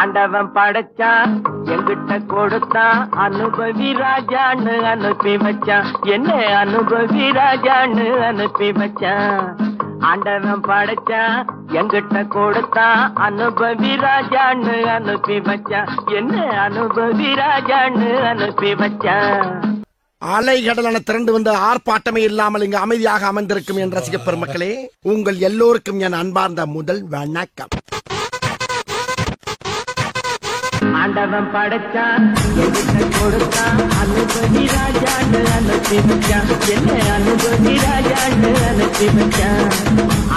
ஆண்டவன் படைச்சான் எங்கிட்ட கொடுத்தான் அனுபவி ராஜான்னு அனுப்பி வச்சான் என்ன அனுபவி ராஜான்னு அனுப்பி வச்சான் ஆண்டவன் படைச்சான் எங்கிட்ட கொடுத்தான் அனுபவி ராஜான்னு அனுப்பி வச்சான் என்ன அனுபவி ராஜான்னு அனுப்பி வச்சான். அலைகடலான திரண்டு வந்து ஆர்ப்பாட்டமே இல்லாமல் இங்கு அமைதியாக அமர்ந்திருக்கும் என் ரசிக பெருமக்களே, உங்கள் எல்லோருக்கும் என் அன்பார்ந்த முதல் வணக்கம். ஆண்டவன் படைச்சான் எங்கிட்ட கொடுத்தான் அனுபவி ராஜான்னு அனுப்பி வச்சான் என்ன அனுபவி ராஜான்னு அனுப்பி வச்சான்.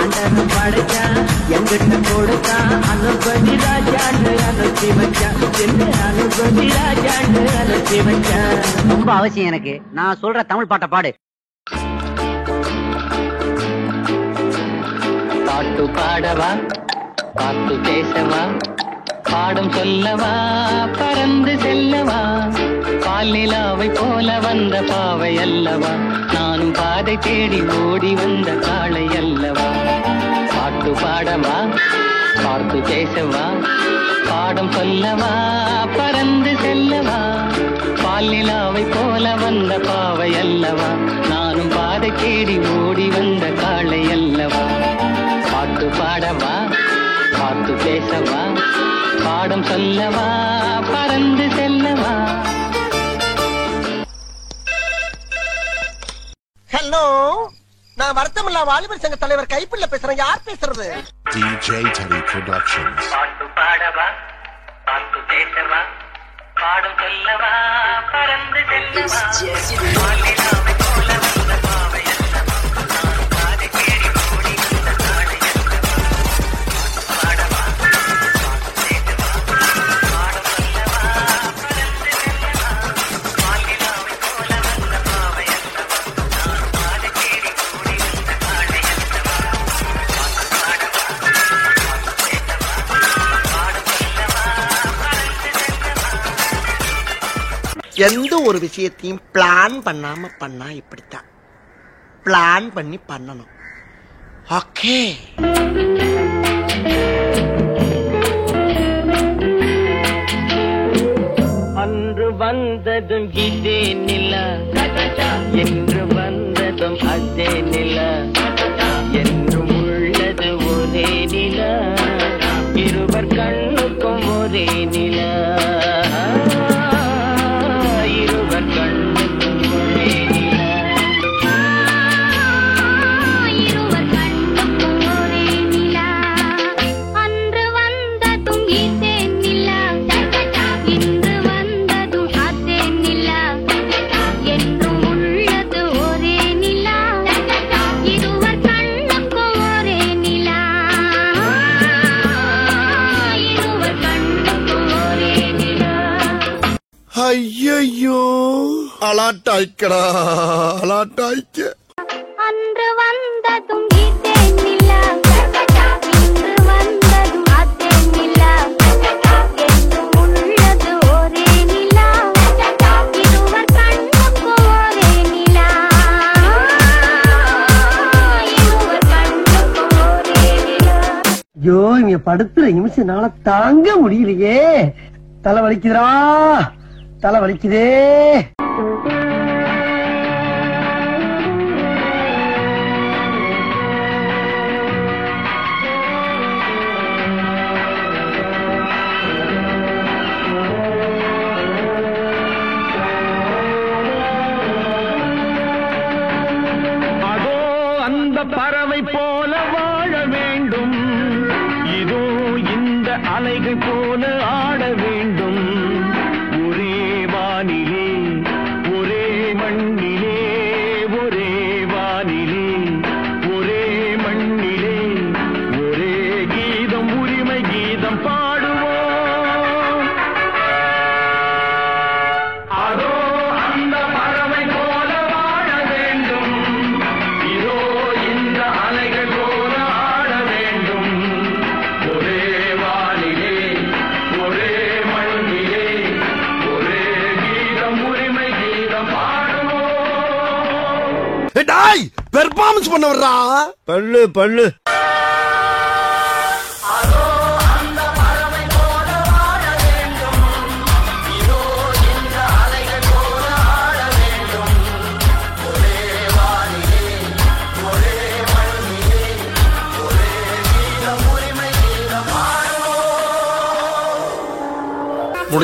ஆண்டவன் படைச்சான் எங்கிட்ட கொடுத்தான் அனுபவி ராஜான்னு அனுப்பி வச்சான் என்ன அனுபவி ராஜான்னு அனுப்பி வச்சான். ரொம்ப அவசியம் எனக்கு. நான் சொல்ற தமிழ் பாட்டை பாடு. பாட்டு பாடவா, பாட்டு பேசவா, பாடும் சொல்லவா, பறந்து செல்லவா, பால் நிலாவை போல வந்த பாவை அல்லவா, நானும் பாதை தேடி ஓடி வந்த காளை அல்லவா. பாட்டு பாடவா, பாட்டு பேசவா, பாடும் சொல்லவா, பறந்து செல்லவா, பால் நிலாவை போல வந்த பாவை அல்லவா, நானும் பாதை தேடி ஓடி வந்த காளை அல்லவா. பாட்டு பாடவா, பாட்டு பேசவா, பாடம் சொல்லவா, பறந்து செல்லவா. ஹலோ, நான் வருத்தமில்லா வாலிபர் சங்க தலைவர் கைப்பிள்ள பேசுறேன். யார் பேசுறது? DJ Teddy Productions. பாட்டு பாடவா, பாட்டு பேசவா, பாடம் சொல்லவா, பறந்து செல்லவா, பாலிலாவை போல வந்த பாவை அல்லவா, நான் காதை தேடி ஓடி வந்த காளை அல்லவா. பாடவா, பாட்டு பேசவா, பாடம் சொல்லவா, பறந்து செல்லவா, பாலிலாவை போல வந்த பாவை அல்லவா, நான் காதை தேடி ஓடி வந்த காளை அல்லவா. பாட்டு பாடவா, பாட்டு பேசவா, பாடம் சொல்லவா, பறந்து செல்லவா. எந்த ஒரு விஷயத்தையும் பிளான் பண்ணாம பண்ணா இப்படித்தான். பிளான் பண்ணி பண்ணணும். ஓகே. அன்று வந்ததும் இதே நிலா என்று வந்ததும் அதே நிலா என்றும் உள்ளது ஒரே நிலா இருவர் கண்ணுக்கும் ஒரே நிலா இருவர் கண்ணுக்கும் ஒரே நிலா இருவர் கண்ணுக்கும் ஒரே நிலா அன்று வந்ததும் இதே நிலா இன்று வந்ததும் அதே நிலா என்றும் உள்ளது ஒரே நிலா இருவர் கண்ணுக்கும் ஒரே நிலா இருவர் கண்ணுக்கும் ஒரே நிலா. ஐயோ, அலாட்டாய்க்கடா, அலாட்டாய்க்க. அன்று வந்ததும் இதே நிலா இன்று வந்ததும் அதே நிலா என்றும் உள்ளது ஒரே நிலா இருவர் கண்ணுக்கும் ஒரே நிலா இருவர் கண்ணுக்கும் ஒரே நிலா. ஐயோ, இங்க படுத்துற நிமிஷம்னால தாங்க முடியலையே. தலை வலிக்குதுடா, தலை வலிக்குதே. அதோ அந்த பறவை போல வாழ வேண்டும் இதோ இந்த அலைகள் போல ஆட வேண்டும் ஒரே வானிலே ஒரே மண்ணிலே ஒரே வானிலே ஒரே மண்ணிலே ஒரே கீதம் உரிமை கீதம் பாடுவோம். அதோ அந்த பறவை போல வாழ வேண்டும் இதோ இந்த அலைகள் போல ஆட வேண்டும் ஒரே வானிலே ஒரே மண்ணிலே ஒரே கீதம் உரிமை கீதம் பாடுவோம். டாய், பெர்ஃபார்மன்ஸ் பண்ண வர்றா. பல்லு பல்லு. அதோ அந்த பறவை போல வாழ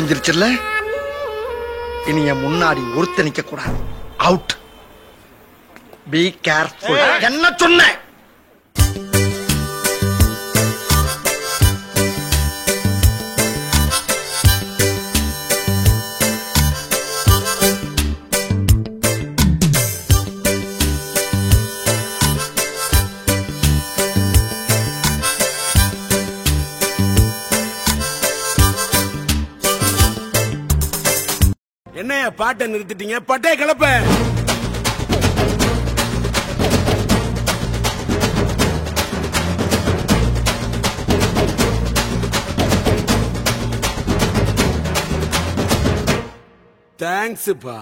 முடிஞ்சிருச்சுல்ல, இனி என் முன்னாடி ஒருத்த நிக்க கூடாது. அவுட். Be careful. என்ன சொன்ன? என்னைய பாட்டை நிறுத்திட்டீங்க? பட்டே கிளப்ப. தேங்க்ஸ்ப்பா.